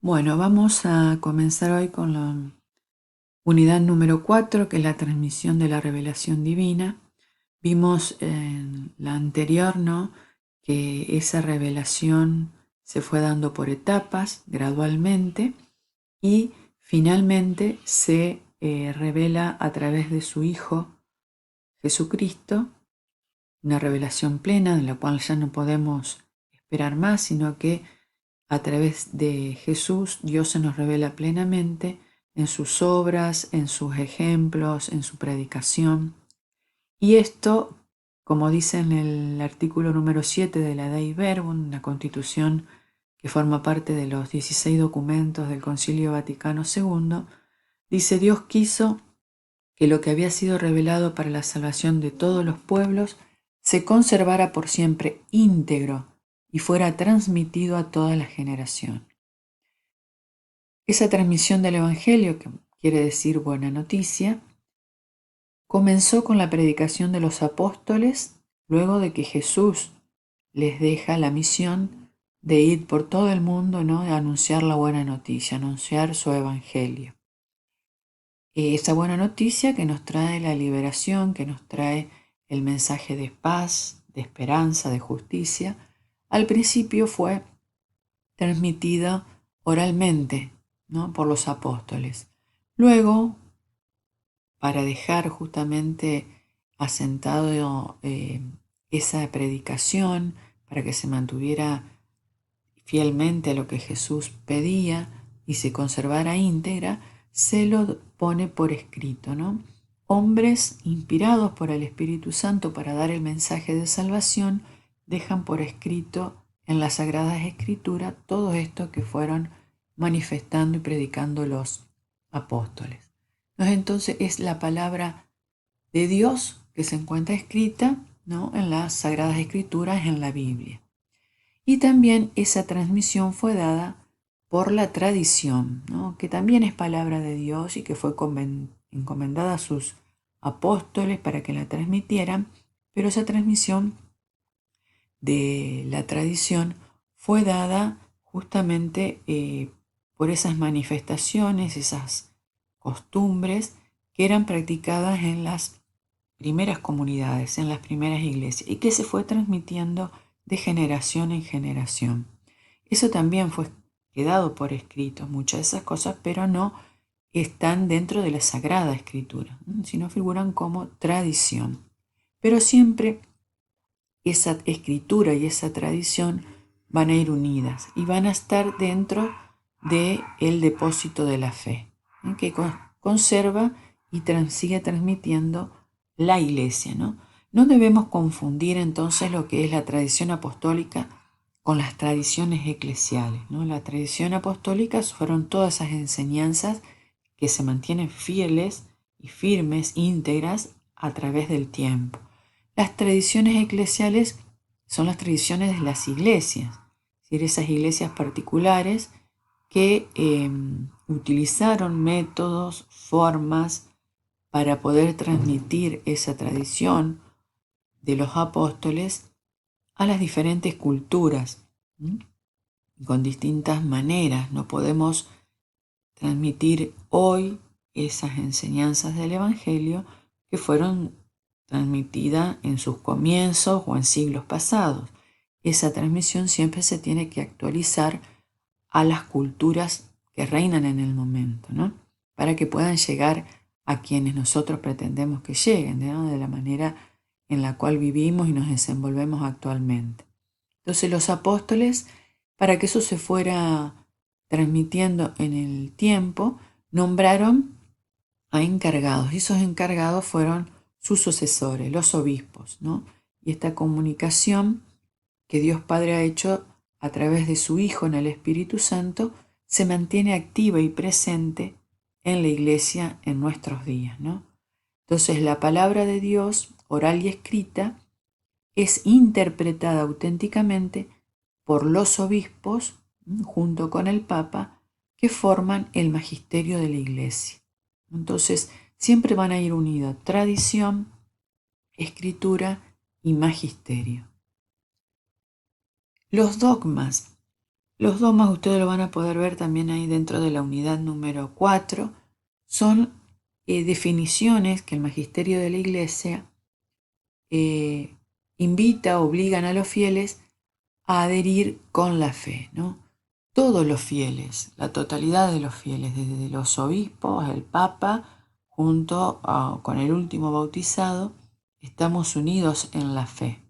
Bueno, vamos a comenzar hoy con la unidad número 4, que es la transmisión de la revelación divina. Vimos en la anterior, ¿no?, que esa revelación se fue dando por etapas, gradualmente, y finalmente se revela a través de su Hijo Jesucristo, una revelación plena de la cual ya no podemos esperar más, sino que a través de Jesús, Dios se nos revela plenamente en sus obras, en sus ejemplos, en su predicación. Y esto, como dice en el artículo número 7 de la Dei Verbum, la Constitución que forma parte de los 16 documentos del Concilio Vaticano II, dice: Dios quiso que lo que había sido revelado para la salvación de todos los pueblos se conservara por siempre íntegro y fuera transmitido a toda la generación. Esa transmisión del Evangelio, que quiere decir buena noticia, comenzó con la predicación de los apóstoles luego de que Jesús les deja la misión de ir por todo el mundo, ¿no?, a anunciar la buena noticia, anunciar su Evangelio. Esa buena noticia que nos trae la liberación, que nos trae el mensaje de paz, de esperanza, de justicia, al principio fue transmitida oralmente, ¿no?, por los apóstoles. Luego, para dejar justamente asentado esa predicación, para que se mantuviera fielmente a lo que Jesús pedía y se conservara íntegra, se lo pone por escrito, ¿no? Hombres inspirados por el Espíritu Santo para dar el mensaje de salvación dejan por escrito en las Sagradas Escrituras todo esto que fueron manifestando y predicando los apóstoles. Entonces es la palabra de Dios que se encuentra escrita, ¿no?, en las Sagradas Escrituras, en la Biblia. Y también esa transmisión fue dada por la tradición, ¿no?, que también es palabra de Dios y que fue encomendada a sus apóstoles para que la transmitieran, pero esa transmisión de la tradición fue dada justamente por esas manifestaciones, esas costumbres que eran practicadas en las primeras comunidades, en las primeras iglesias, y que se fue transmitiendo de generación en generación. Eso también fue quedado por escrito, muchas de esas cosas, pero no están dentro de la Sagrada Escritura, sino figuran como tradición. Pero siempre esa escritura y esa tradición van a ir unidas y van a estar dentro del depósito de la fe, que conserva y sigue transmitiendo la Iglesia, ¿no? No debemos confundir entonces lo que es la tradición apostólica con las tradiciones eclesiales, ¿no? La tradición apostólica fueron todas esas enseñanzas que se mantienen fieles y firmes, íntegras a través del tiempo. Las tradiciones eclesiales son las tradiciones de las iglesias, es decir, esas iglesias particulares que utilizaron métodos, formas para poder transmitir esa tradición de los apóstoles a las diferentes culturas, con distintas maneras. No podemos transmitir hoy esas enseñanzas del Evangelio que fueron transmitidas en sus comienzos o en siglos pasados. Esa transmisión siempre se tiene que actualizar a las culturas que reinan en el momento, ¿no?, para que puedan llegar a quienes nosotros pretendemos que lleguen, ¿no?, de la manera en la cual vivimos y nos desenvolvemos actualmente. Entonces los apóstoles, para que eso se fuera transmitiendo en el tiempo, nombraron a encargados, y esos encargados fueron sus sucesores, los obispos, ¿no? Y esta comunicación que Dios Padre ha hecho a través de su Hijo en el Espíritu Santo se mantiene activa y presente en la Iglesia en nuestros días, ¿no? Entonces la palabra de Dios, oral y escrita, es interpretada auténticamente por los obispos junto con el Papa, que forman el magisterio de la Iglesia. Entonces siempre van a ir unidos tradición, escritura y magisterio. Los dogmas. Los dogmas ustedes lo van a poder ver también ahí dentro de la unidad número 4. Son definiciones que el magisterio de la Iglesia invita, obligan a los fieles a adherir con la fe, ¿no? Todos los fieles, la totalidad de los fieles, desde los obispos, el Papa, con el último bautizado, estamos unidos en la fe.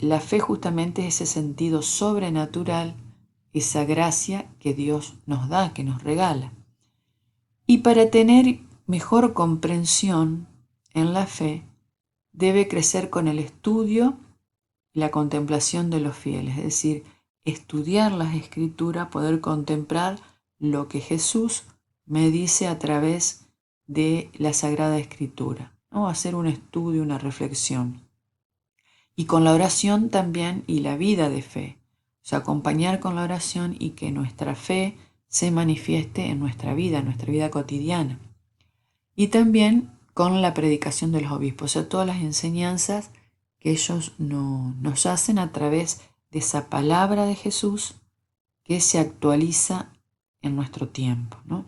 La fe justamente es ese sentido sobrenatural, esa gracia que Dios nos da, que nos regala. Y para tener mejor comprensión en la fe, debe crecer con el estudio y la contemplación de los fieles, es decir, estudiar las escrituras, poder contemplar lo que Jesús me dice a través de la Sagrada Escritura, ¿no? Hacer un estudio, una reflexión. Y con la oración también y la vida de fe, o sea, acompañar con la oración y que nuestra fe se manifieste en nuestra vida cotidiana. Y también con la predicación de los obispos, o sea, todas las enseñanzas que ellos nos hacen a través de esa palabra de Jesús que se actualiza en nuestro tiempo, ¿no?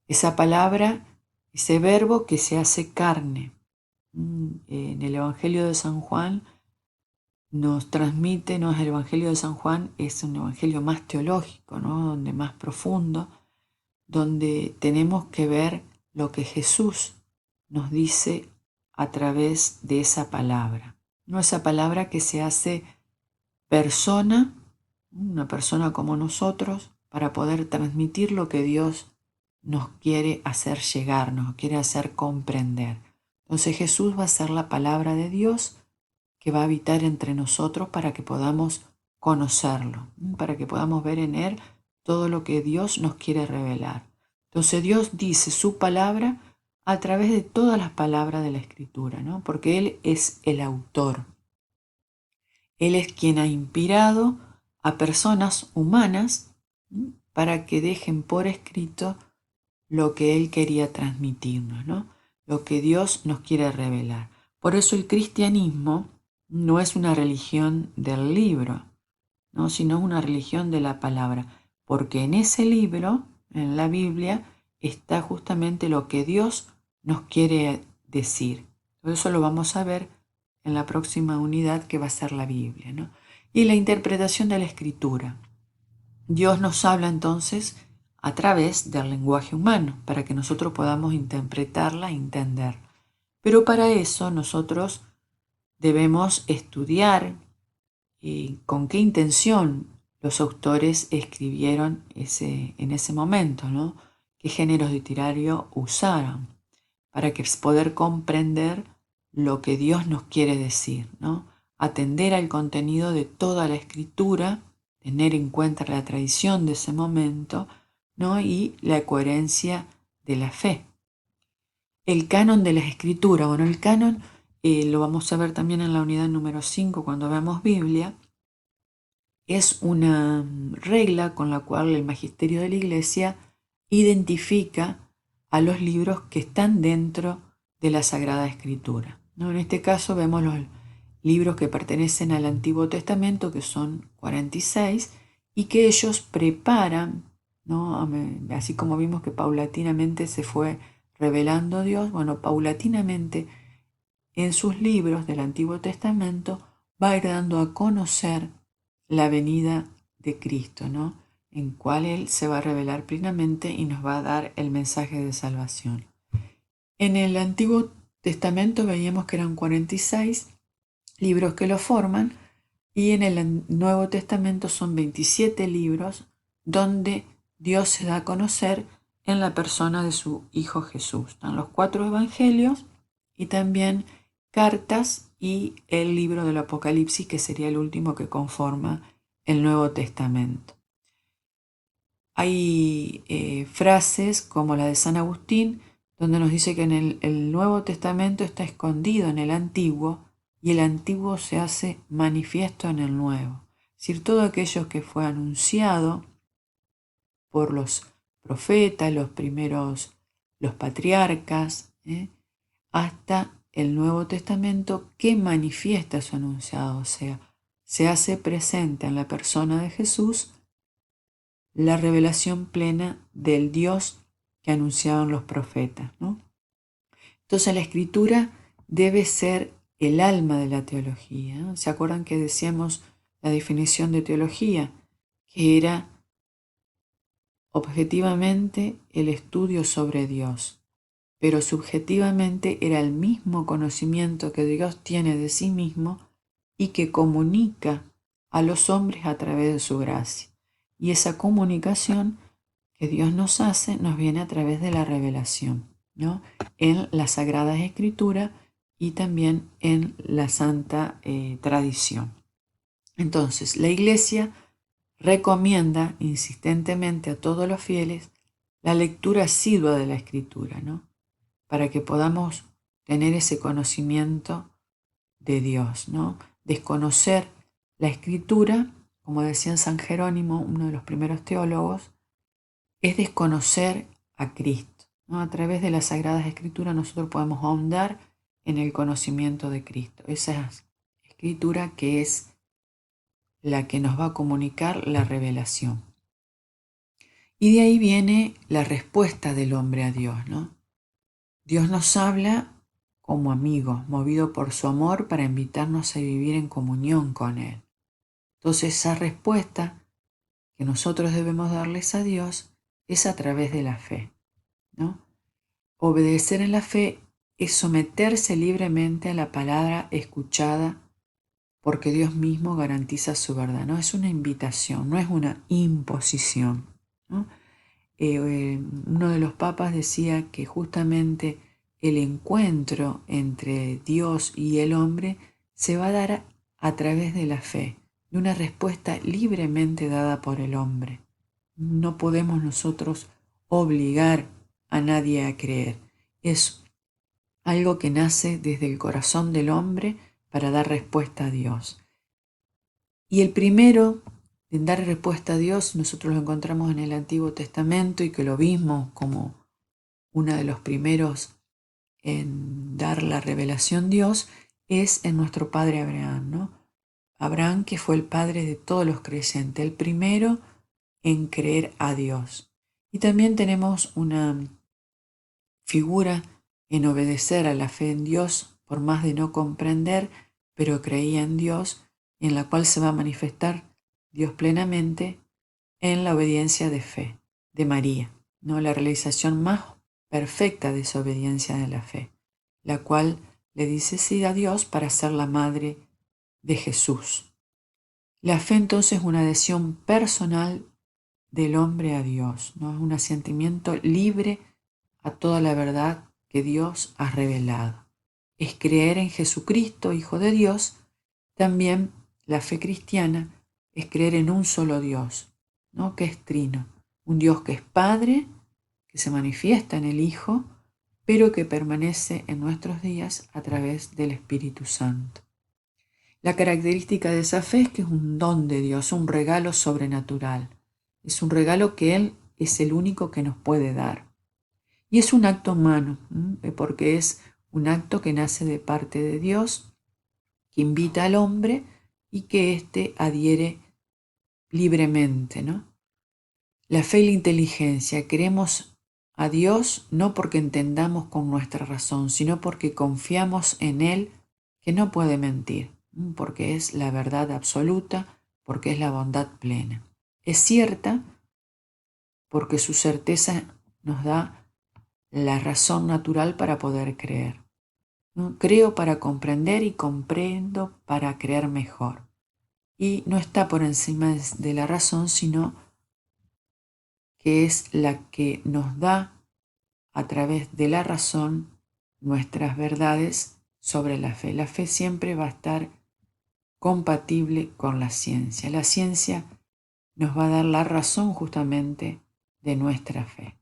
Esa palabra, ese verbo que se hace carne. En el Evangelio de San Juan nos transmite, ¿no? El Evangelio de San Juan es un evangelio más teológico, ¿no? Donde más profundo, donde tenemos que ver lo que Jesús nos dice a través de esa palabra. No esa palabra que se hace persona, una persona como nosotros, para poder transmitir lo que Dios nos quiere hacer llegar, nos quiere hacer comprender. Entonces Jesús va a ser la palabra de Dios que va a habitar entre nosotros para que podamos conocerlo, para que podamos ver en Él todo lo que Dios nos quiere revelar. Entonces Dios dice su palabra a través de todas las palabras de la Escritura, ¿no? Porque Él es el autor. Él es quien ha inspirado a personas humanas para que dejen por escrito lo que Él quería transmitirnos, ¿no? Lo que Dios nos quiere revelar. Por eso el cristianismo no es una religión del libro, ¿no? Sino una religión de la palabra, porque en ese libro, en la Biblia, está justamente lo que Dios nos quiere decir. Todo eso lo vamos a ver en la próxima unidad que va a ser la Biblia, ¿no? Y la interpretación de la Escritura. Dios nos habla entonces a través del lenguaje humano, para que nosotros podamos interpretarla e entender. Pero para eso nosotros debemos estudiar con qué intención los autores escribieron en ese momento, ¿no? Qué géneros literario usaron para que poder comprender lo que Dios nos quiere decir, ¿no? Atender al contenido de toda la escritura, tener en cuenta la tradición de ese momento, ¿no? Y la coherencia de la fe. El canon de las escrituras, bueno, el canon lo vamos a ver también en la unidad número 5 cuando veamos Biblia. Es una regla con la cual el magisterio de la Iglesia identifica a los libros que están dentro de la Sagrada Escritura, ¿no? En este caso vemos los libros que pertenecen al Antiguo Testamento, que son 46, y que ellos preparan, ¿no? Así como vimos que paulatinamente se fue revelando Dios, bueno, paulatinamente en sus libros del Antiguo Testamento va a ir dando a conocer la venida de Cristo, ¿no? En cual Él se va a revelar plenamente y nos va a dar el mensaje de salvación. En el Antiguo Testamento veíamos que eran 46 libros que lo forman, y en el Nuevo Testamento son 27 libros donde Dios se da a conocer en la persona de su Hijo Jesús. Están los 4 evangelios y también cartas y el libro del Apocalipsis, que sería el último que conforma el Nuevo Testamento. Hay frases como la de San Agustín, donde nos dice que en el Nuevo Testamento está escondido en el Antiguo y el Antiguo se hace manifiesto en el Nuevo. Es decir, todo aquello que fue anunciado por los profetas, los patriarcas, hasta el Nuevo Testamento que manifiesta su anunciado, o sea, se hace presente en la persona de Jesús la revelación plena del Dios que anunciaban los profetas, ¿no? Entonces la escritura debe ser el alma de la teología, ¿no? ¿Se acuerdan que decíamos la definición de teología? Que era objetivamente el estudio sobre Dios, pero subjetivamente era el mismo conocimiento que Dios tiene de sí mismo y que comunica a los hombres a través de su gracia. Y esa comunicación que Dios nos hace nos viene a través de la revelación, ¿no? En las Sagradas Escrituras y también en la Santa Tradición. Entonces, la Iglesia recomienda insistentemente a todos los fieles la lectura asidua de la Escritura, ¿no? Para que podamos tener ese conocimiento de Dios, ¿no? Desconocer la Escritura, como decía San Jerónimo, uno de los primeros teólogos, es desconocer a Cristo, ¿no? A través de las Sagradas Escrituras nosotros podemos ahondar en el conocimiento de Cristo. Esa escritura que es la que nos va a comunicar la revelación. Y de ahí viene la respuesta del hombre a Dios, ¿no? Dios nos habla como amigos, movido por su amor para invitarnos a vivir en comunión con Él. Entonces esa respuesta que nosotros debemos darles a Dios es a través de la fe, ¿no? Obedecer en la fe es someterse libremente a la palabra escuchada porque Dios mismo garantiza su verdad, ¿no? Es una invitación, no es una imposición, ¿no? Uno de los papas decía que justamente el encuentro entre Dios y el hombre se va a dar a través de la fe, de una respuesta libremente dada por el hombre. No podemos nosotros obligar a nadie a creer. Es algo que nace desde el corazón del hombre para dar respuesta a Dios. Y el primero en dar respuesta a Dios, nosotros lo encontramos en el Antiguo Testamento y que lo vimos como uno de los primeros en dar la revelación a Dios, es en nuestro padre Abraham, ¿no? Abraham, que fue el padre de todos los creyentes, el primero en creer a Dios. Y también tenemos una figura en obedecer a la fe en Dios, por más de no comprender, pero creía en Dios, en la cual se va a manifestar Dios plenamente en la obediencia de fe de María, ¿no? La realización más perfecta de esa obediencia de la fe, la cual le dice sí a Dios para ser la madre de Jesús. La fe entonces es una adhesión personal del hombre a Dios, ¿no? Es un asentimiento libre a toda la verdad que Dios ha revelado. Es creer en Jesucristo, Hijo de Dios. También la fe cristiana es creer en un solo Dios, ¿no? Que es trino. Un Dios que es Padre, que se manifiesta en el Hijo, pero que permanece en nuestros días a través del Espíritu Santo. La característica de esa fe es que es un don de Dios, un regalo sobrenatural. Es un regalo que Él es el único que nos puede dar. Y es un acto humano, porque es un acto que nace de parte de Dios, que invita al hombre y que éste adhiere libremente, ¿no? La fe y la inteligencia. Creemos a Dios no porque entendamos con nuestra razón, sino porque confiamos en Él, que no puede mentir, porque es la verdad absoluta, porque es la bondad plena. Es cierta porque su certeza nos da la razón natural para poder creer, ¿no? Creo para comprender y comprendo para creer mejor. Y no está por encima de la razón, sino que es la que nos da a través de la razón nuestras verdades sobre la fe. La fe siempre va a estar compatible con la ciencia. La ciencia nos va a dar la razón justamente de nuestra fe.